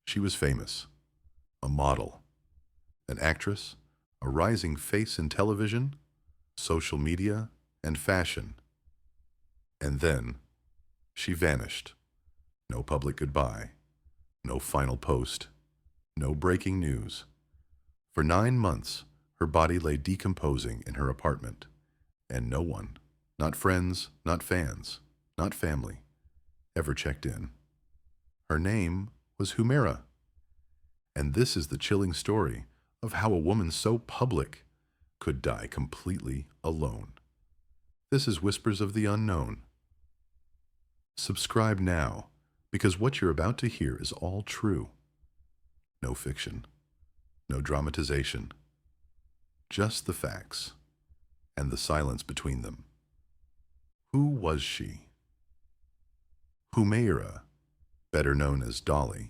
She was famous, a model, an actress, a rising face in television, social media, and fashion. And then she vanished. No public goodbye, no final post, no breaking news. For 9 months, her body lay decomposing in her apartment, and no one, not friends, not fans, not family, ever checked in. Her name was Humaira, and this is the chilling story of how a woman so public could die completely alone. This is Whispers of the Unknown. Subscribe now, because what you're about to hear is all true. No fiction, no dramatization, just the facts and the silence between them. Who was she? Humaira, better known as Dolly,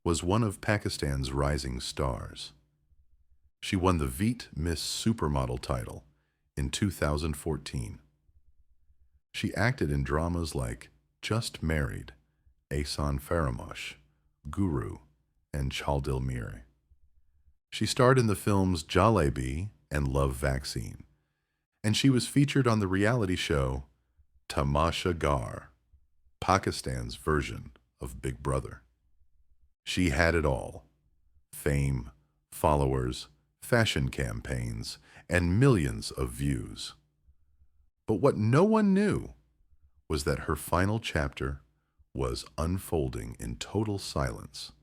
was one of Pakistan's rising stars. She won the Veet Miss Supermodel title in 2014. She acted in dramas like Just Married, Ahsan Faramosh, Guru, and Chaldil Mir. She starred in the films Jalebi and Love Vaccine, and she was featured on the reality show Tamasha Gar, Pakistan's version of Big Brother. She had it all: fame, followers, fashion campaigns, and millions of views. But what no one knew was that her final chapter was unfolding in total silence.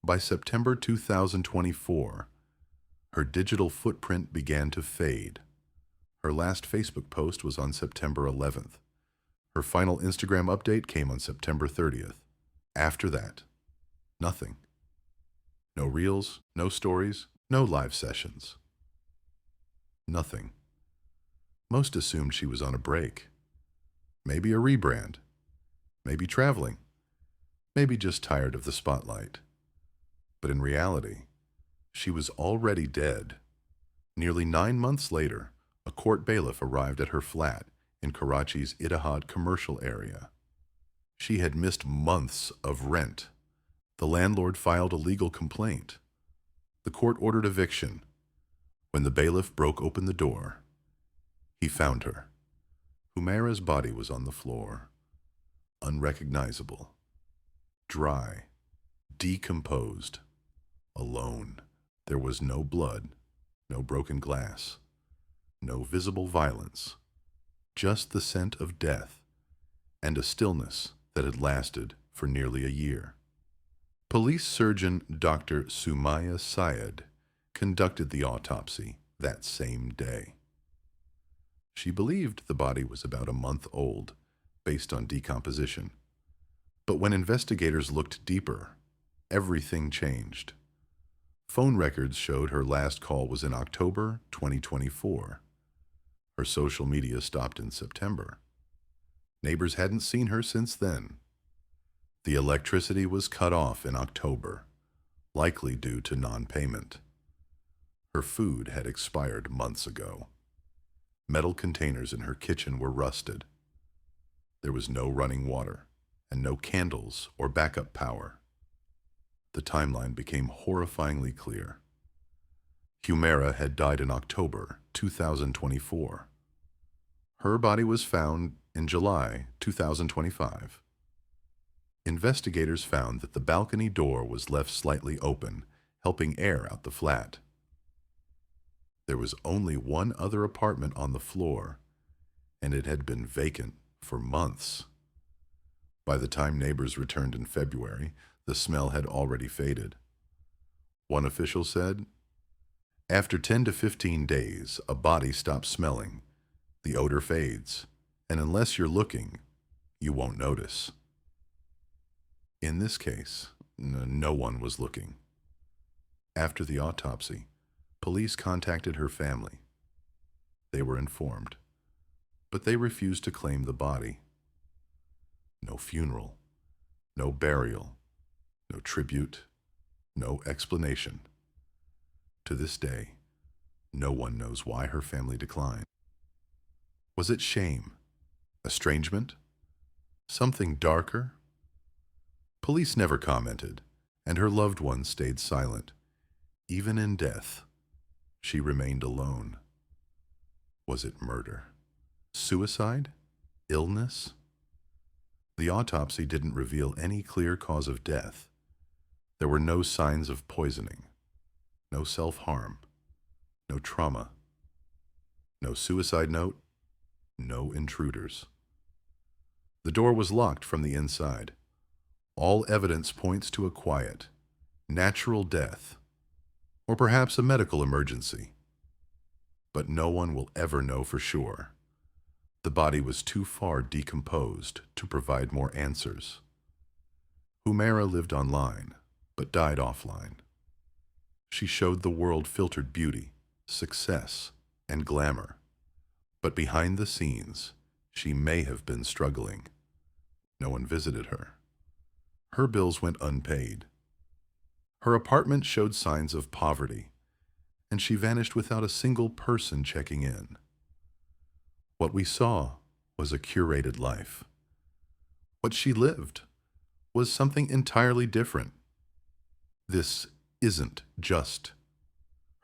By September 2024, her digital footprint began to fade. Her last Facebook post was on September 11th. Her final Instagram update came on September 30th. After that, nothing. No reels, no stories, no live sessions. Nothing. Most assumed she was on a break. Maybe a rebrand. Maybe traveling. Maybe just tired of the spotlight. But in reality, she was already dead. Nearly 9 months later, a court bailiff arrived at her flat in Karachi's Ittihad commercial area. She had missed months of rent. The landlord filed a legal complaint. The court ordered eviction. When the bailiff broke open the door, he found her. Humaira's body was on the floor, unrecognizable, dry, decomposed, alone. There was no blood, no broken glass, no visible violence, just the scent of death and a stillness that had lasted for nearly a year. Police surgeon Dr. Sumaya Syed conducted the autopsy that same day. She believed the body was about a month old, based on decomposition. But when investigators looked deeper, everything changed. Phone records showed her last call was in October 2024. Her social media stopped in September. Neighbors hadn't seen her since then. The electricity was cut off in October, likely due to non-payment. Her food had expired months ago. Metal containers in her kitchen were rusted. There was no running water and no candles or backup power. The timeline became horrifyingly clear. Humaira had died in October 2024. Her body was found in July 2025. Investigators found that the balcony door was left slightly open, helping air out the flat. There was only one other apartment on the floor, and it had been vacant for months. By the time neighbors returned in February, the smell had already faded. One official said, "After 10 to 15 days, a body stops smelling. The odor fades, and unless you're looking, you won't notice." In this case, no one was looking. After the autopsy, police contacted her family. They were informed, but they refused to claim the body. No funeral, no burial, no tribute, no explanation. To this day, no one knows why her family declined. Was it shame? Estrangement? Something darker? Police never commented, and her loved ones stayed silent. Even in death, she remained alone. Was it murder? Suicide? Illness? The autopsy didn't reveal any clear cause of death. There were no signs of poisoning, no self-harm, no trauma, no suicide note, no intruders. The door was locked from the inside. All evidence points to a quiet, natural death, or perhaps a medical emergency. But no one will ever know for sure. The body was too far decomposed to provide more answers. Humaira lived online, but died offline. She showed the world filtered beauty, success, and glamour. But behind the scenes, she may have been struggling. No one visited her. Her bills went unpaid. Her apartment showed signs of poverty, and she vanished without a single person checking in. What we saw was a curated life. What she lived was something entirely different. This isn't just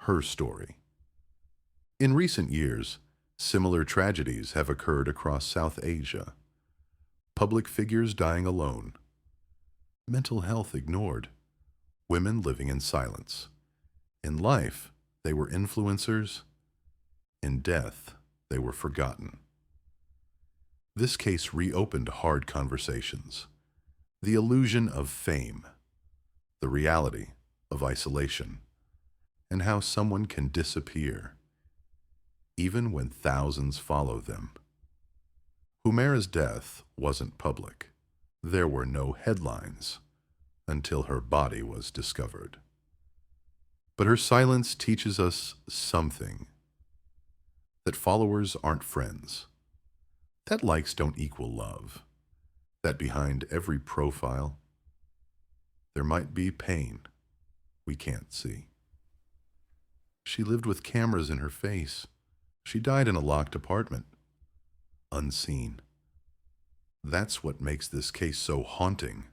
her story. In recent years, similar tragedies have occurred across South Asia. Public figures dying alone, mental health ignored, women living in silence. In life, they were influencers. In death, they were forgotten. This case reopened hard conversations. The illusion of fame, the reality of isolation, and how someone can disappear, even when thousands follow them. Humaira's death wasn't public. There were no headlines until her body was discovered. But her silence teaches us something. That followers aren't friends. That likes don't equal love. That behind every profile, there might be pain we can't see. She lived with cameras in her face. She died in a locked apartment, unseen. That's what makes this case so haunting.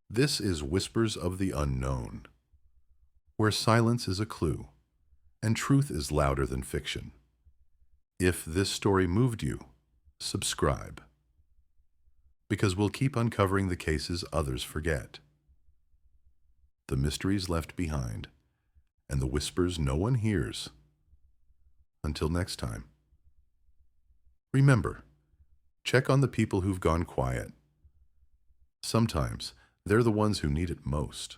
This is Whispers of the Unknown, where silence is a clue, and truth is louder than fiction. If this story moved you, subscribe, because we'll keep uncovering the cases others forget, the mysteries left behind, and the whispers no one hears. Until next time, remember, check on the people who've gone quiet. Sometimes they're the ones who need it most.